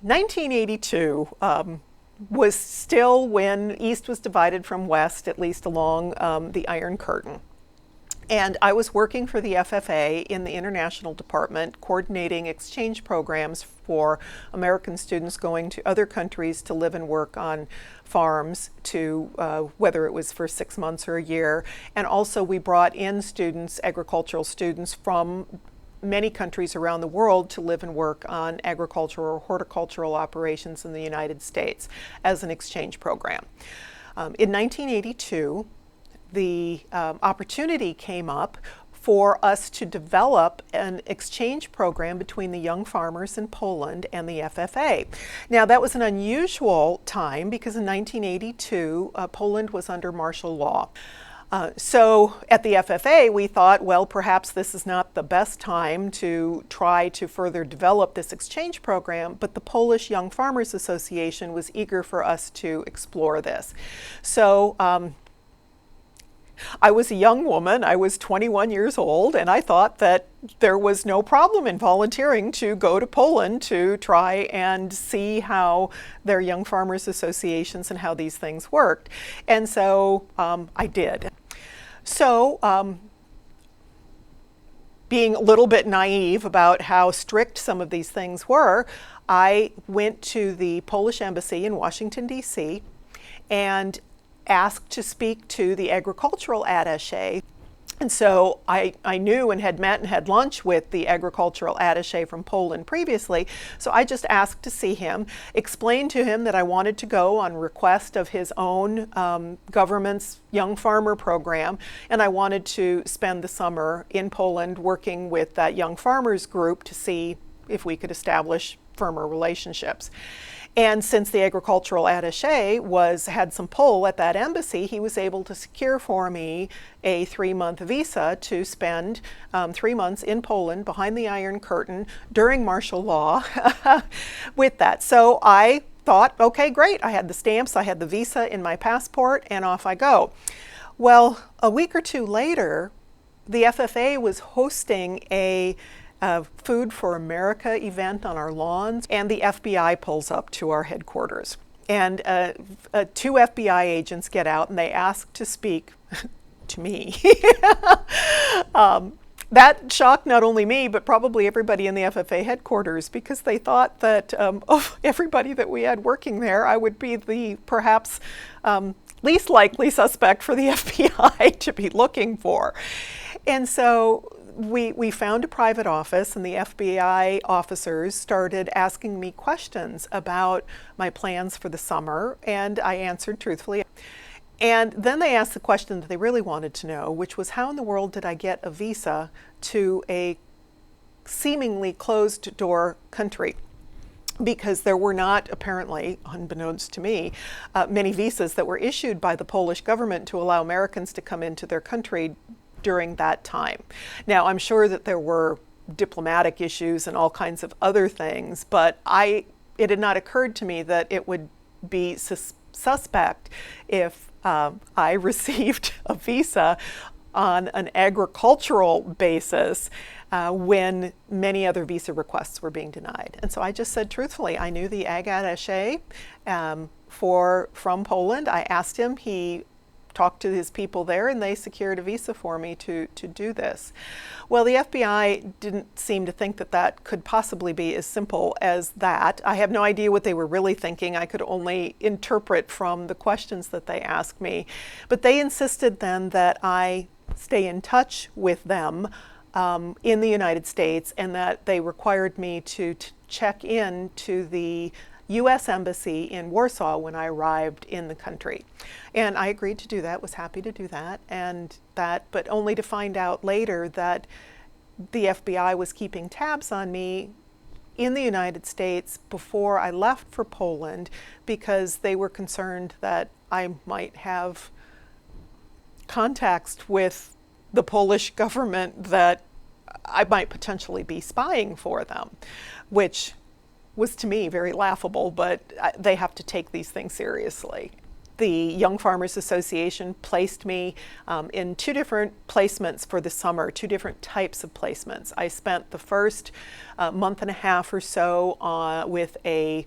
1982 was still when East was divided from West, at least along the Iron Curtain. And I was working for the FFA in the international department, coordinating exchange programs for American students going to other countries to live and work on farms, to whether it was for 6 months or a year. And also we brought in students, agricultural students from many countries around the world to live and work on agricultural or horticultural operations in the United States as an exchange program. In 1982, the opportunity came up for us to develop an exchange program between the young farmers in Poland and the FFA. Now, that was an unusual time because in 1982, Poland was under martial law. So at the FFA, we thought, well, perhaps this is not the best time to try to further develop this exchange program, but the Polish Young Farmers Association was eager for us to explore this. So I was a young woman, I was 21 years old, and I thought that there was no problem in volunteering to go to Poland to try and see how their young farmers associations and how these things worked. And so I did. So being a little bit naive about how strict some of these things were, I went to the Polish embassy in Washington, D.C., and asked to speak to the agricultural attaché. And so I knew and had met and had lunch with the agricultural attaché from Poland previously, so I just asked to see him, explained to him that I wanted to go on request of his own government's young farmer program, and I wanted to spend the summer in Poland working with that young farmers group to see if we could establish firmer relationships. And since the agricultural attaché had some pull at that embassy, he was able to secure for me a 3-month visa to spend 3 months in Poland behind the Iron Curtain during martial law with that. So I thought, okay, great. I had the stamps, I had the visa in my passport, and off I go. Well, a week or two later, the FFA was hosting a Food for America event on our lawns, and the FBI pulls up to our headquarters. And 2 FBI agents get out and they ask to speak to me. That shocked not only me, but probably everybody in the FFA headquarters, because they thought that of everybody that we had working there, I would be the perhaps least likely suspect for the FBI to be looking for. And so we found a private office, and the FBI officers started asking me questions about my plans for the summer, and I answered truthfully. And then they asked the question that they really wanted to know, which was, how in the world did I get a visa to a seemingly closed door country? Because there were not, apparently, unbeknownst to me, many visas that were issued by the Polish government to allow Americans to come into their country during that time. Now, I'm sure that there were diplomatic issues and all kinds of other things, but it had not occurred to me that it would be suspect if I received a visa on an agricultural basis when many other visa requests were being denied. And so I just said truthfully, I knew the ag attaché from Poland. I asked him, he talked to his people there, and they secured a visa for me to do this. Well, the FBI didn't seem to think that that could possibly be as simple as that. I have no idea what they were really thinking. I could only interpret from the questions that they asked me. But they insisted then that I stay in touch with them in the United States, and that they required me to check in to the U.S. Embassy in Warsaw when I arrived in the country. And I agreed to do that, was happy to do that, but only to find out later that the FBI was keeping tabs on me in the United States before I left for Poland, because they were concerned that I might have contacts with the Polish government, that I might potentially be spying for them, which was to me very laughable, but they have to take these things seriously. the Young Farmers Association placed me in 2 different placements for the summer, 2 different types of placements. I spent the first month and a half or so with a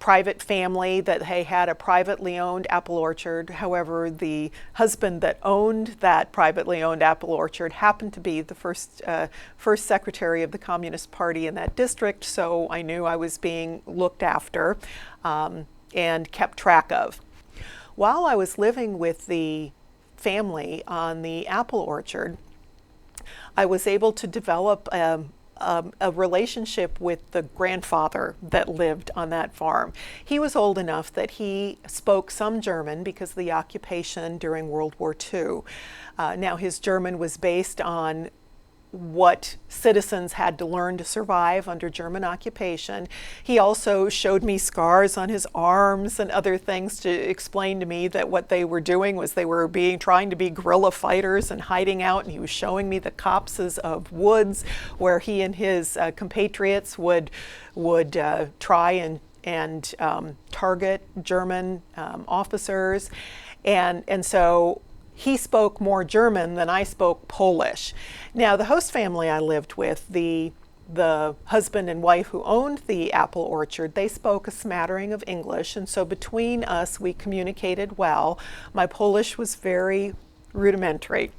private family that had a privately owned apple orchard. However, the husband that owned that privately owned apple orchard happened to be the first secretary of the Communist Party in that district, so I knew I was being looked after and kept track of. While I was living with the family on the apple orchard, I was able to develop a relationship with the grandfather that lived on that farm. He was old enough that he spoke some German because of the occupation during World War II. Now his German was based on what citizens had to learn to survive under German occupation. He also showed me scars on his arms and other things to explain to me that what they were doing was they were trying to be guerrilla fighters and hiding out, and he was showing me the copses of woods where he and his compatriots would try and target German officers, and so he spoke more German than I spoke Polish. Now, the host family I lived with, the husband and wife who owned the apple orchard, they spoke a smattering of English, and so between us we communicated well. My Polish was very rudimentary.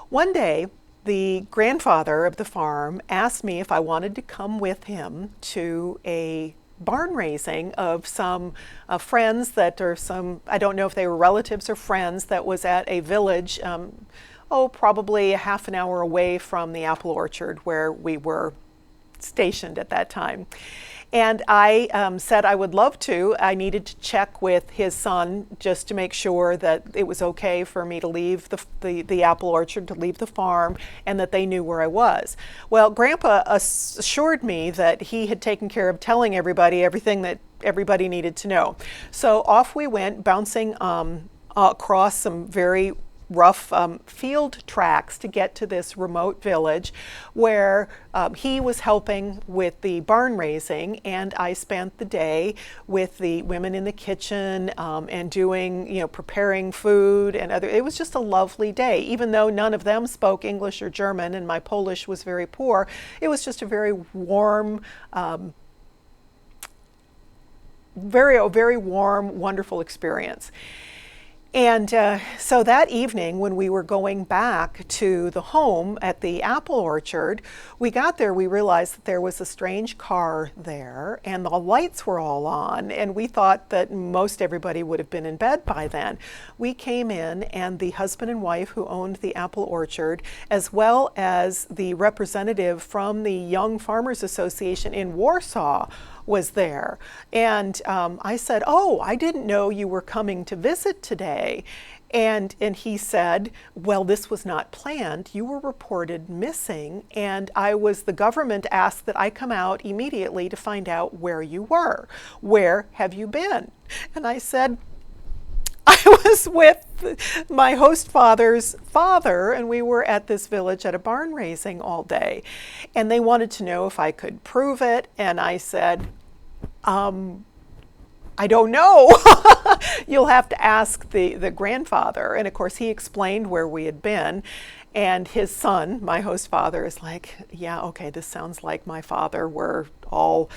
One day, the grandfather of the farm asked me if I wanted to come with him to a barn raising of some friends that are I don't know if they were relatives or friends, that was at a village, probably a half an hour away from the apple orchard where we were stationed at that time. And I said I would love to. I needed to check with his son just to make sure that it was okay for me to leave the apple orchard, to leave the farm, and that they knew where I was. Well, Grandpa assured me that he had taken care of telling everybody everything that everybody needed to know. So off we went, bouncing across some very rough field tracks to get to this remote village where he was helping with the barn raising, and I spent the day with the women in the kitchen and doing, preparing food and other. It was just a lovely day. Even though none of them spoke English or German and my Polish was very poor, it was just a very warm, very warm, wonderful experience. And so that evening, when we were going back to the home at the apple orchard, we got there, we realized that there was a strange car there and the lights were all on, and we thought that most everybody would have been in bed by then. We came in, and the husband and wife who owned the apple orchard, as well as the representative from the Young Farmers Association in Warsaw, was there. And I said, "Oh, I didn't know you were coming to visit today." And he said, "Well, this was not planned. You were reported missing, and the government asked that I come out immediately to find out where you were. Where have you been?" And I said, "I was with my host father's father, and we were at this village at a barn raising all day." And they wanted to know if I could prove it, and I said, "I don't know." You'll have to ask the grandfather. And of course he explained where we had been, and his son, my host father, is like, "Yeah, okay, this sounds like my father. We're all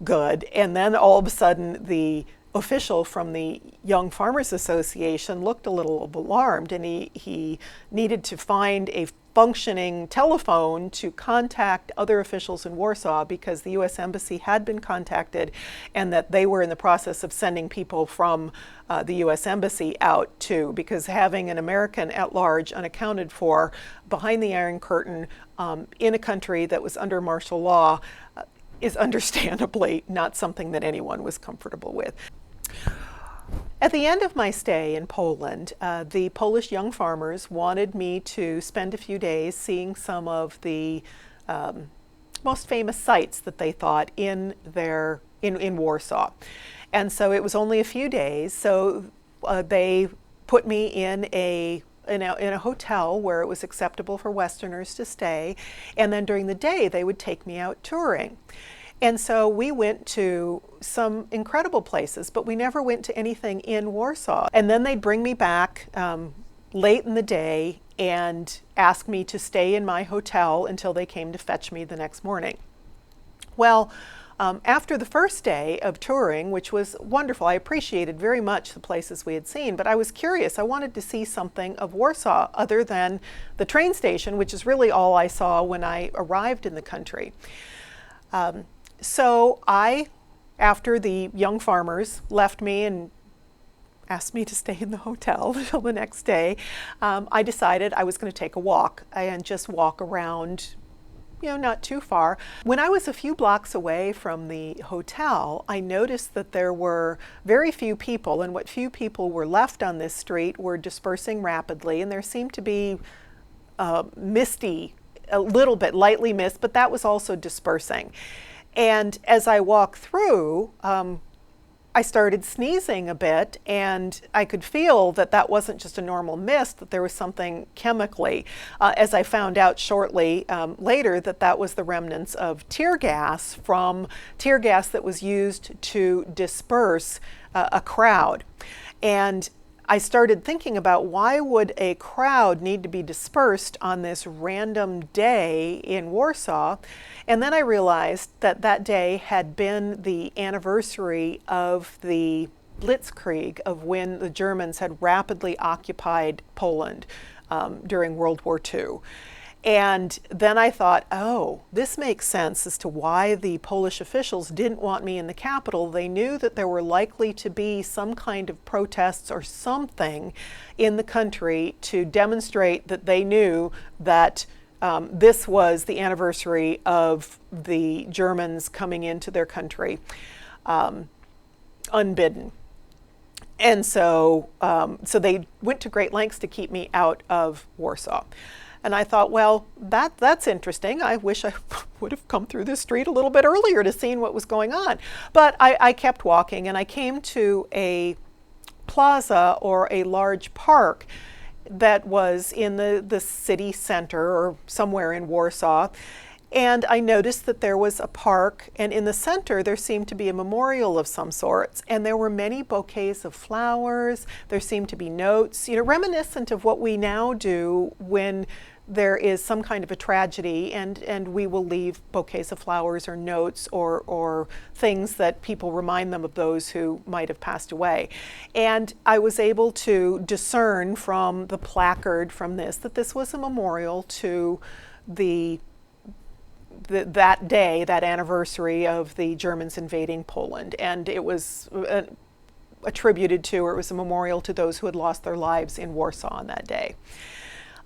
good." And then all of a sudden the official from the Young Farmers Association looked a little alarmed, and he needed to find a functioning telephone to contact other officials in Warsaw, because the U.S. Embassy had been contacted and that they were in the process of sending people from the U.S. Embassy out too, because having an American at large unaccounted for behind the Iron Curtain in a country that was under martial law is understandably not something that anyone was comfortable with. At the end of my stay in Poland, the Polish Young Farmers wanted me to spend a few days seeing some of the most famous sites that they thought in Warsaw. And so it was only a few days, so they put me in a hotel where it was acceptable for Westerners to stay, and then during the day they would take me out touring. And so we went to some incredible places, but we never went to anything in Warsaw. And then they'd bring me back late in the day and ask me to stay in my hotel until they came to fetch me the next morning. Well, after the first day of touring, which was wonderful, I appreciated very much the places we had seen, but I was curious. I wanted to see something of Warsaw other than the train station, which is really all I saw when I arrived in the country. So after the young farmers left me and asked me to stay in the hotel until the next day, I decided I was going to take a walk and just walk around, not too far. When I was a few blocks away from the hotel, I noticed that there were very few people, and what few people were left on this street were dispersing rapidly, and there seemed to be misty, a little bit lightly mist, but that was also dispersing. And as I walked through, I started sneezing a bit, and I could feel that that wasn't just a normal mist, that there was something chemically, as I found out shortly later that that was the remnants of tear gas that was used to disperse a crowd. And I started thinking about why would a crowd need to be dispersed on this random day in Warsaw. And then I realized that that day had been the anniversary of the Blitzkrieg, of when the Germans had rapidly occupied Poland during World War II. And then I thought, oh, this makes sense as to why the Polish officials didn't want me in the capital. They knew that there were likely to be some kind of protests or something in the country to demonstrate that they knew that this was the anniversary of the Germans coming into their country unbidden. And so they went to great lengths to keep me out of Warsaw. And I thought, well, that's interesting. I wish I would have come through this street a little bit earlier to see what was going on. But I kept walking, and I came to a plaza, or a large park, that was in the city center or somewhere in Warsaw. And I noticed that there was a park, and in the center there seemed to be a memorial of some sorts, and there were many bouquets of flowers. There seemed to be notes, reminiscent of what we now do when there is some kind of a tragedy, and we will leave bouquets of flowers or notes or things that people remind them of those who might have passed away. And I was able to discern from the placard from this that this was a memorial to that day, that anniversary of the Germans invading Poland. And it was attributed to, or it was a memorial to those who had lost their lives in Warsaw on that day.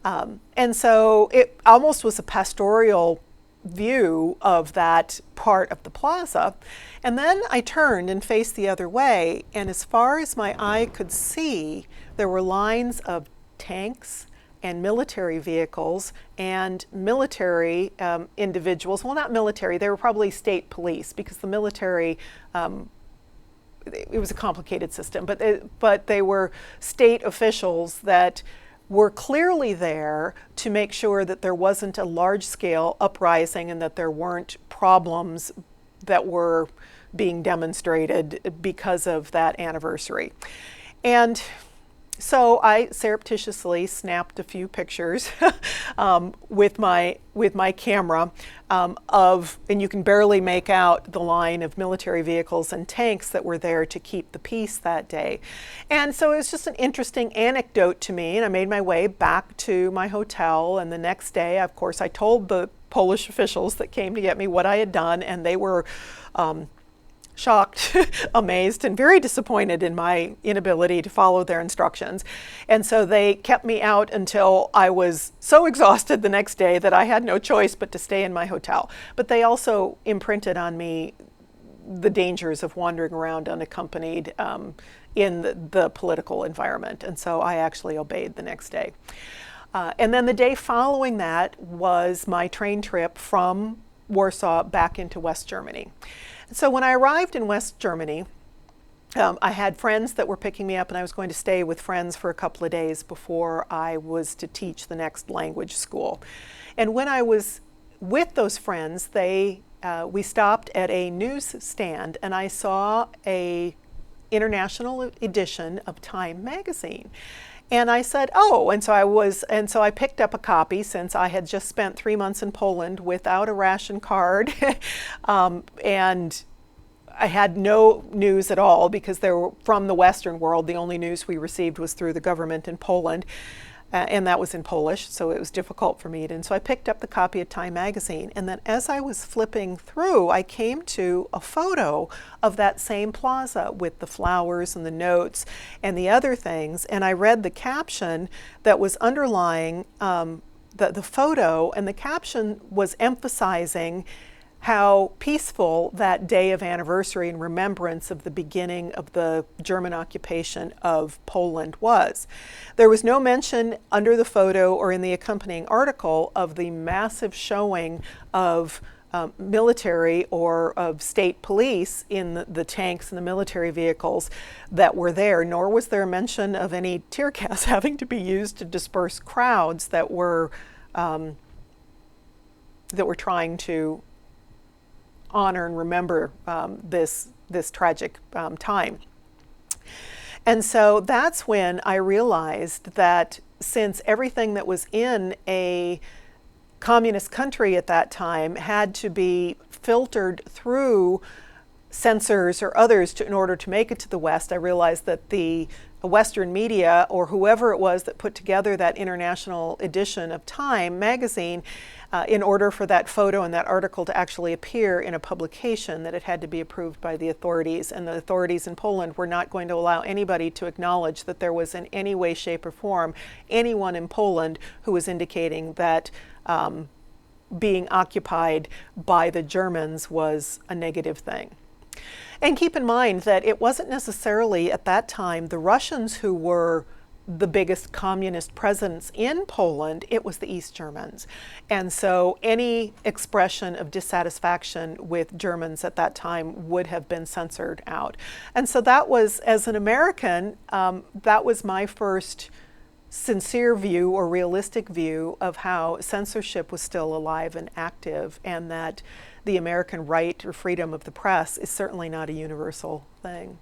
And so it almost was a pastoral view of that part of the plaza. And then I turned and faced the other way, and as far as my eye could see, there were lines of tanks and military vehicles and military individuals. Well, not military, they were probably state police, because the military, it was a complicated system, but they were state officials that were clearly there to make sure that there wasn't a large-scale uprising and that there weren't problems that were being demonstrated because of that anniversary. And so I surreptitiously snapped a few pictures with my camera and you can barely make out the line of military vehicles and tanks that were there to keep the peace that day. And so it was just an interesting anecdote to me, and I made my way back to my hotel, and the next day, of course, I told the Polish officials that came to get me what I had done, and they were shocked, amazed, and very disappointed in my inability to follow their instructions. And so they kept me out until I was so exhausted the next day that I had no choice but to stay in my hotel. But they also imprinted on me the dangers of wandering around unaccompanied in the political environment. And so I actually obeyed the next day. And then the day following that was my train trip from Warsaw back into West Germany. So when I arrived in West Germany, I had friends that were picking me up, and I was going to stay with friends for a couple of days before I was to teach the next language school. And when I was with those friends, they we stopped at a newsstand, and I saw a international edition of Time magazine. And I said, oh, and so I picked up a copy since I had just spent 3 months in Poland without a ration card, and I had no news at all because from the Western world, the only news we received was through the government in Poland. And that was in Polish, so it was difficult for me. And so I picked up the copy of Time magazine, and then as I was flipping through, I came to a photo of that same plaza with the flowers and the notes and the other things, and I read the caption that was underlying the photo, and the caption was emphasizing how peaceful that day of anniversary and remembrance of the beginning of the German occupation of Poland was. There was no mention under the photo or in the accompanying article of the massive showing of military or of state police in the tanks and the military vehicles that were there, nor was there a mention of any tear gas having to be used to disperse crowds that were trying to honor and remember this tragic time. And so that's when I realized that since everything that was in a communist country at that time had to be filtered through censors or others in order to make it to the West, I realized that the Western media, or whoever it was that put together that international edition of Time magazine, in order for that photo and that article to actually appear in a publication, that it had to be approved by the authorities. And the authorities in Poland were not going to allow anybody to acknowledge that there was in any way, shape, or form anyone in Poland who was indicating that being occupied by the Germans was a negative thing. And keep in mind that it wasn't necessarily at that time the Russians who were the biggest communist presence in Poland, it was the East Germans. And so any expression of dissatisfaction with Germans at that time would have been censored out. And so that was, as an American, that was my first sincere view or realistic view of how censorship was still alive and active, and that the American right or freedom of the press is certainly not a universal thing.